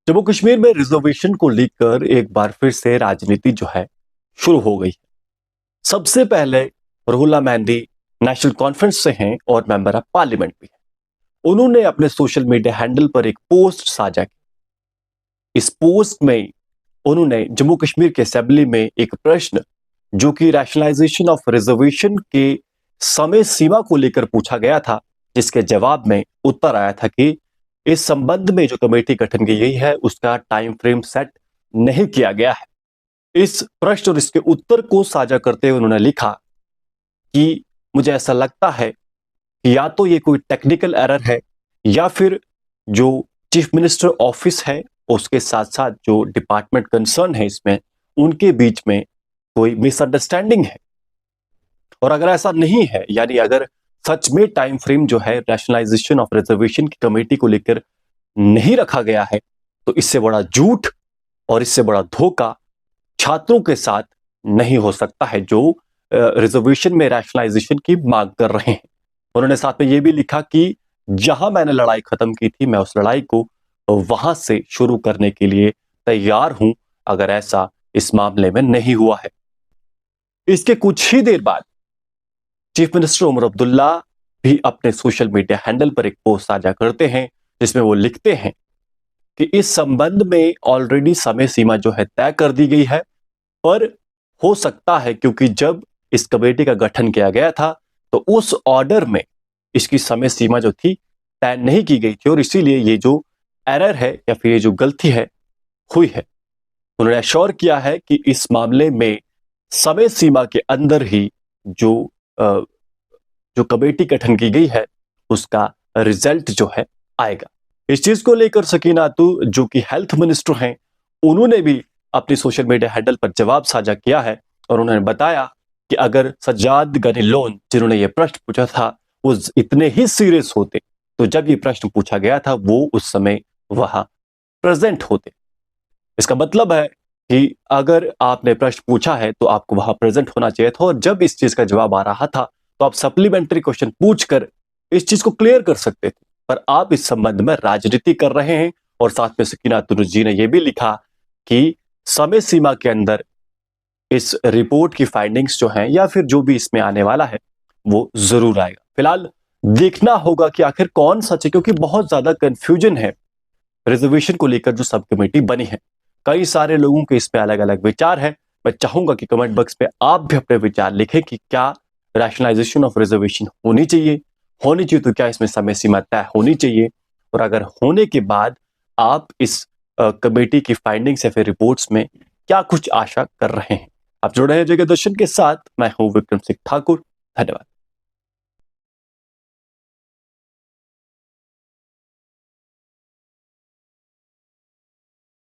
जम्मू कश्मीर में रिजर्वेशन को लेकर एक बार फिर से राजनीति जो है शुरू हो गई है। सबसे पहले रुहुल्ला मेहंदी नेशनल कॉन्फ्रेंस से हैं और मेंबर ऑफ पार्लियामेंट भी हैं। उन्होंने अपने सोशल मीडिया हैंडल पर एक पोस्ट साझा की। इस पोस्ट में उन्होंने जम्मू कश्मीर के असेंबली में एक प्रश्न जो कि रैशनलाइजेशन ऑफ रिजर्वेशन के समय सीमा को लेकर पूछा गया था, जिसके जवाब में उत्तर आया था कि इस संबंध में जो कमेटी गठन की गई है उसका टाइम फ्रेम सेट नहीं किया गया है। इस प्रश्न और इसके उत्तर को साझा करते हुए उन्होंने लिखा कि मुझे ऐसा लगता है कि या तो ये कोई टेक्निकल एरर है या फिर जो चीफ मिनिस्टर ऑफिस है उसके साथ साथ जो डिपार्टमेंट कंसर्न है इसमें उनके बीच में कोई मिसअंडरस्टैंडिंग है। और अगर ऐसा नहीं है, यानी अगर सच में टाइम फ्रेम जो है रैशनलाइजेशन ऑफ रिजर्वेशन की कमेटी को लेकर नहीं रखा गया है, तो इससे बड़ा झूठ और इससे बड़ा धोखा छात्रों के साथ नहीं हो सकता है जो रिजर्वेशन में रैशनलाइजेशन की मांग कर रहे हैं। उन्होंने साथ में यह भी लिखा कि जहां मैंने लड़ाई खत्म की थी, मैं उस लड़ाई को वहां से शुरू करने के लिए तैयार हूं, अगर ऐसा इस मामले में नहीं हुआ है। इसके कुछ ही देर बाद चीफ मिनिस्टर उमर अब्दुल्ला भी अपने सोशल मीडिया हैंडल पर एक पोस्ट साझा करते हैं जिसमें वो लिखते हैं कि इस संबंध में ऑलरेडी समय सीमा जो है तय कर दी गई है, पर हो सकता है क्योंकि जब इस कमेटी का गठन किया गया था तो उस ऑर्डर में इसकी समय सीमा जो थी तय नहीं की गई थी और इसीलिए ये जो एरर है या फिर ये जो गलती है हुई है। उन्होंने अश्योर किया है कि इस मामले में समय सीमा के अंदर ही जो जो कमेटी गठन की गई है उसका रिजल्ट जो है आएगा। इस चीज को लेकर सकीना आतू जो कि हेल्थ मिनिस्टर हैं, उन्होंने भी अपनी सोशल मीडिया हैंडल पर जवाब साझा किया है और उन्होंने बताया कि अगर सज्जाद गनी लोन जिन्होंने ये प्रश्न पूछा था वो इतने ही सीरियस होते तो जब ये प्रश्न पूछा गया था वो उस समय वहां प्रेजेंट होते। इसका मतलब है कि अगर आपने प्रश्न पूछा है तो आपको वहां प्रेजेंट होना चाहिए था और जब इस चीज का जवाब आ रहा था तो आप सप्लीमेंट्री क्वेश्चन पूछकर इस चीज को क्लियर कर सकते थे, पर आप इस संबंध में राजनीति कर रहे हैं। और साथ में सकीना तुरुज जी ने यह भी लिखा कि समय सीमा के अंदर इस रिपोर्ट की फाइंडिंग्स जो हैं या फिर जो भी इसमें आने वाला है वो जरूर आएगा। फिलहाल देखना होगा कि आखिर कौन सच है, क्योंकि बहुत ज्यादा कंफ्यूजन है रिजर्वेशन को लेकर जो सब कमेटी बनी है। कई सारे लोगों के इस पे अलग अलग विचार है। मैं चाहूंगा कि कमेंट बॉक्स पे आप भी अपने विचार लिखें कि क्या रैशनलाइजेशन ऑफ रिजर्वेशन होनी चाहिए तो क्या इसमें समय सीमा तय होनी चाहिए, और अगर होने के बाद आप इस कमेटी की फाइंडिंग्स या फिर रिपोर्ट्स में क्या कुछ आशा कर रहे हैं। आप जुड़े हैं जगह दर्शन के साथ। मैं हूं विक्रम सिंह ठाकुर। धन्यवाद।